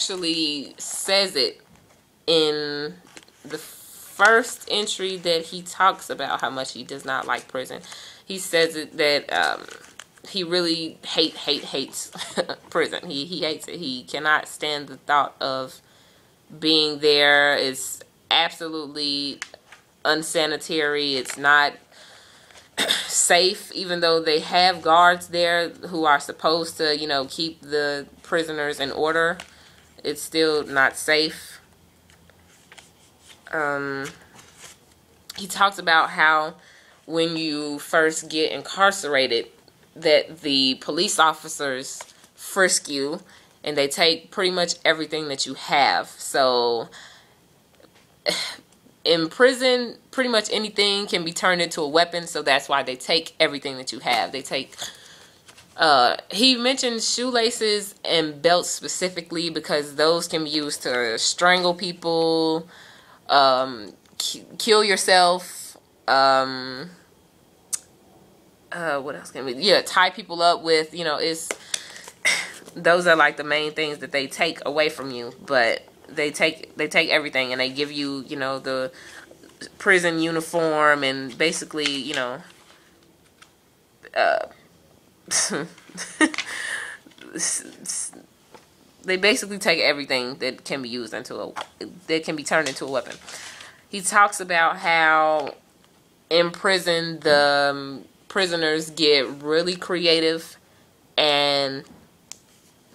actually says it in the first entry that he talks about how much he does not like prison. He says it that he really hates prison. He hates it. He cannot stand the thought of being there. It's absolutely unsanitary. It's not safe, even though they have guards there who are supposed to, you know, keep the prisoners in order. It's still not safe. He talks about how when you first get incarcerated, that the police officers frisk you and they take pretty much everything that you have. So in prison, pretty much anything can be turned into a weapon, so that's why they take everything that you have. They take, he mentioned shoelaces and belts specifically because those can be used to strangle people, kill yourself, what else can we, yeah, tie people up with, you know, those are like the main things that they take away from you, but they take everything, and they give you, you know, the prison uniform, and basically, you know, they basically take everything that can be used that can be turned into a weapon. He talks about how in prison the prisoners get really creative and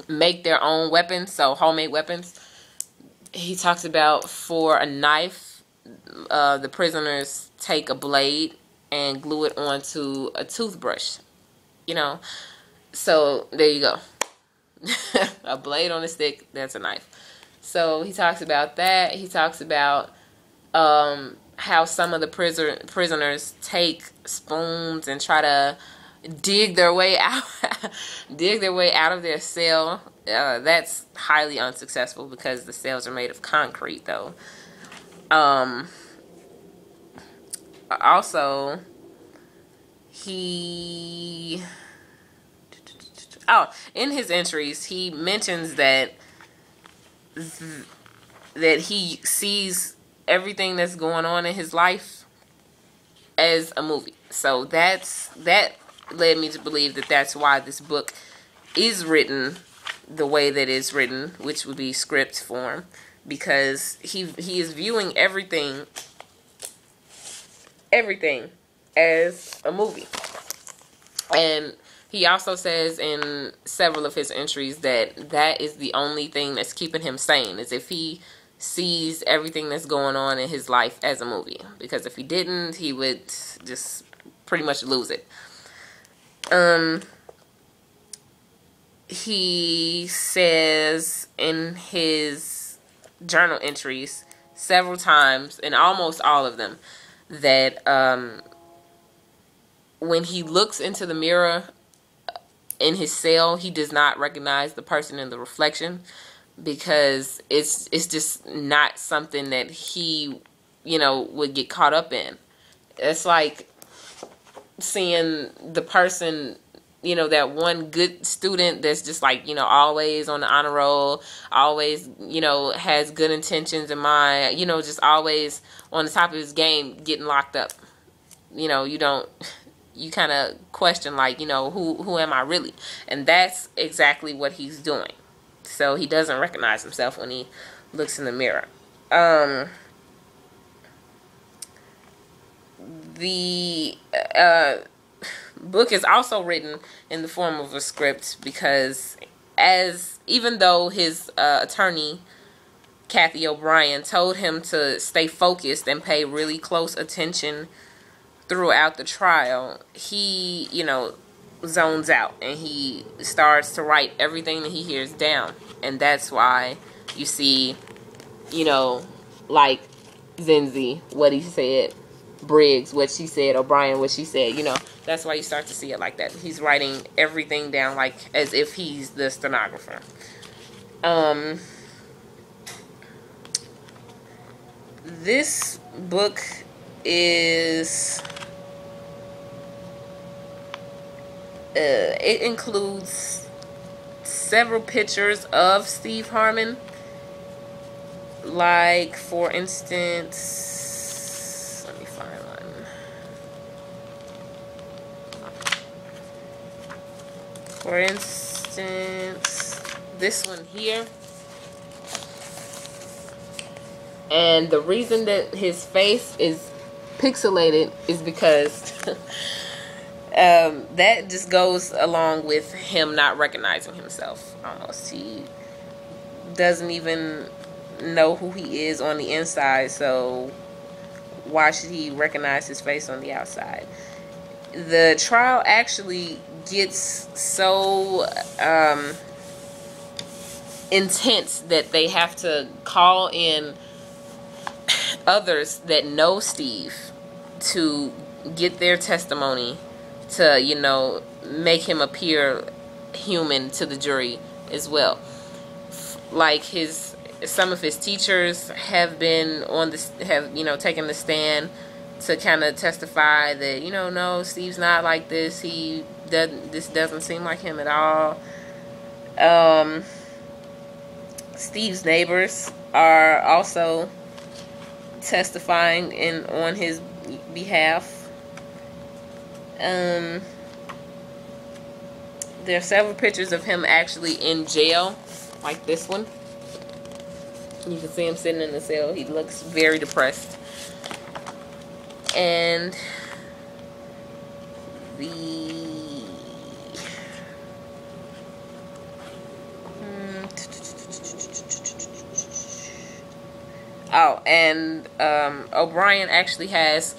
make their own weapons, so homemade weapons. He talks about for a knife, the prisoners take a blade and glue it onto a toothbrush, you know. So there you go. A blade on a stick, that's a knife. So he talks about that. He talks about how some of the prisoners take spoons and try to dig their way out of their cell. That's highly unsuccessful because the cells are made of concrete, though. Also, in his entries, he mentions that he sees everything that's going on in his life as a movie. So that led me to believe that that's why this book is written the way that it's written, which would be script form, because he is viewing everything as a movie. And he also says in several of his entries that is the only thing that's keeping him sane, is if he sees everything that's going on in his life as a movie. Because if he didn't, he would just pretty much lose it. He says in his journal entries several times, and almost all of them, that when he looks into the mirror in his cell, he does not recognize the person in the reflection, because it's just not something that he, you know, would get caught up in. It's like seeing the person, you know, that one good student that's just like, you know, always on the honor roll, always, you know, has good intentions in mind, you know, just always on the top of his game, getting locked up. You know, you kind of question, like, you know, who am I really? And that's exactly what he's doing. So he doesn't recognize himself when he looks in the mirror. The book is also written in the form of a script, because even though his attorney, Kathy O'Brien, told him to stay focused and pay really close attention throughout the trial, he, you know, zones out and he starts to write everything that he hears down. And that's why you see, you know, like Zenzi, what he said, Briggs, what she said, O'Brien, what she said, you know, that's why you start to see it like that. He's writing everything down like as if he's the stenographer. This book is it includes several pictures of Steve Harmon Like, for instance, let me find one. For instance, this one here. And the reason that his face is pixelated is because that just goes along with him not recognizing himself almost. He doesn't even know who he is on the inside, so why should he recognize his face on the outside? The trial actually gets so intense that they have to call in others that know Steve to get their testimony to, you know, make him appear human to the jury as well. Like some of his teachers have been on this, have, you know, taken the stand to kind of testify that, you know, no, Steve's not like this. This doesn't seem like him at all. Steve's neighbors are also testifying on his behalf. There are several pictures of him actually in jail, like this one. You can see him sitting in the cell. He looks very depressed. And O'Brien actually has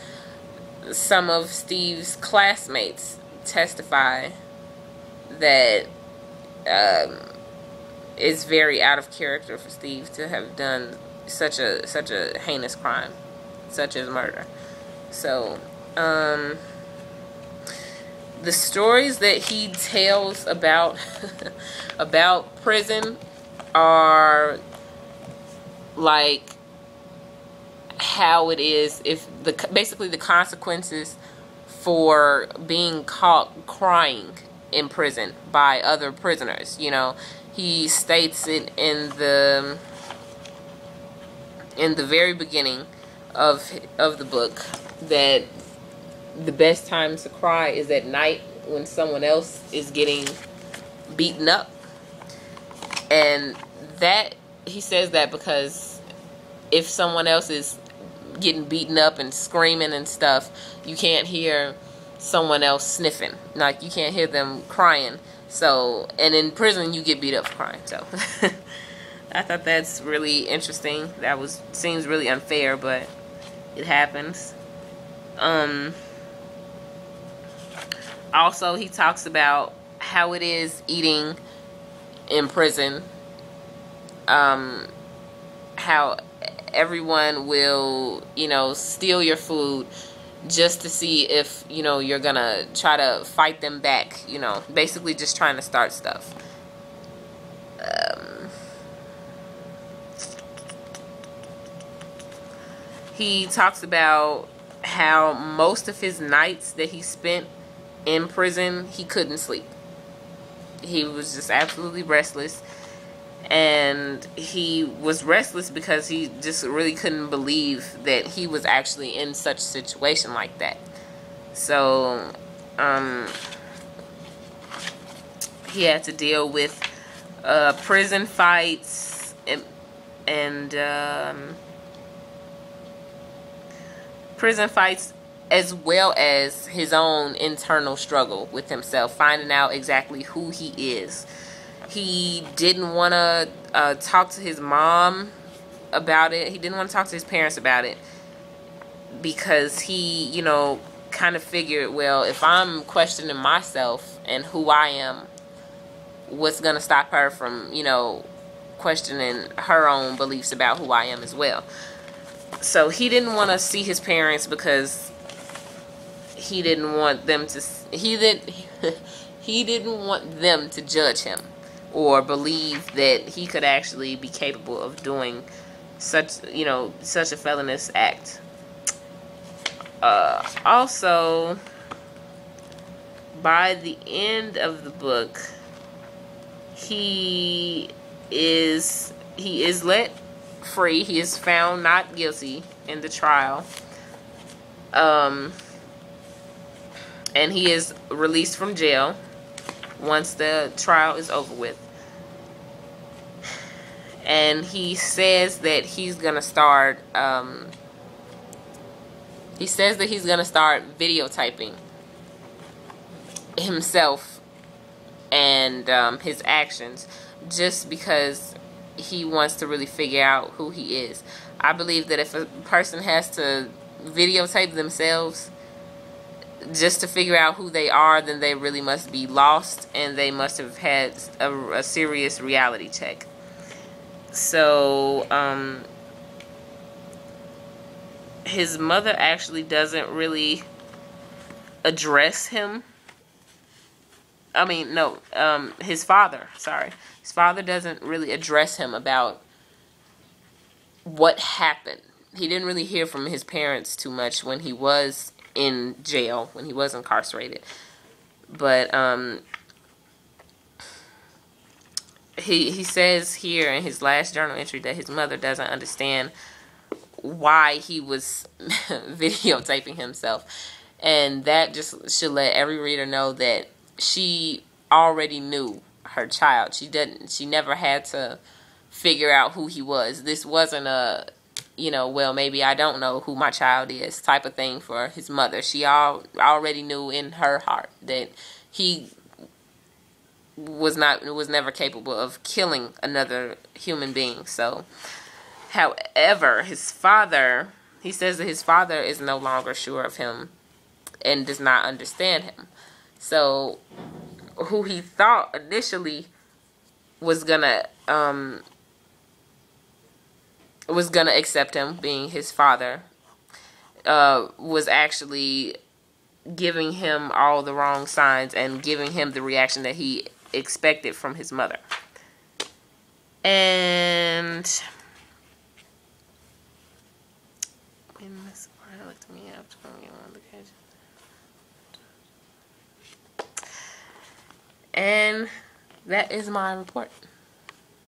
some of Steve's classmates testify that it's very out of character for Steve to have done such a heinous crime, such as murder. So, the stories that he tells about about prison are like how it is, basically the consequences for being caught crying in prison by other prisoners. You know, he states it in the very beginning of the book that the best time to cry is at night when someone else is getting beaten up. And that, he says that because if someone else is getting beaten up and screaming and stuff, you can't hear someone else sniffing. Like, you can't hear them crying. So, and in prison you get beat up for crying. So I thought that's really interesting. That seems really unfair, but it happens. Also, he talks about how it is eating in prison. How everyone will, you know, steal your food just to see if, you know, you're gonna try to fight them back. You know, basically just trying to start stuff. He talks about how most of his nights that he spent in prison, he couldn't sleep. He was just absolutely restless. And he was restless because he just really couldn't believe that he was actually in such a situation like that. So, he had to deal with prison fights and prison fights, as well as his own internal struggle with himself, finding out exactly who he is. He didn't want to talk to his mom about it. He didn't want to talk to his parents about it because he, you know, kind of figured, well, if I'm questioning myself and who I am, what's going to stop her from, you know, questioning her own beliefs about who I am as well. So he didn't want to see his parents because he didn't want them to, he didn't want them to judge him or believe that he could actually be capable of doing such a felonious act. Also, by the end of the book, he is let free. He is found not guilty in the trial. And he is released from jail once the trial is over with. And he says that he's gonna start videotaping himself and his actions, just because he wants to really figure out who he is. I believe that if a person has to videotape themselves just to figure out who they are, then they really must be lost, and they must have had a serious reality check. So his mother actually doesn't really address him. I mean, no, his father, sorry. His father doesn't really address him about what happened. He didn't really hear from his parents too much when he was in jail, when he was incarcerated. But he says here in his last journal entry that his mother doesn't understand why he was videotaping himself. And that just should let every reader know that she already knew her child. She never had to figure out who he was. This wasn't a, well, maybe I don't know who my child is type of thing for his mother. She already knew in her heart that he was never capable of killing another human being. So, however, his father, he says that his father is no longer sure of him and does not understand him. So, who he thought initially was gonna accept him being his father, was actually giving him all the wrong signs and giving him the reaction that he expected from his mother. And and that is my report.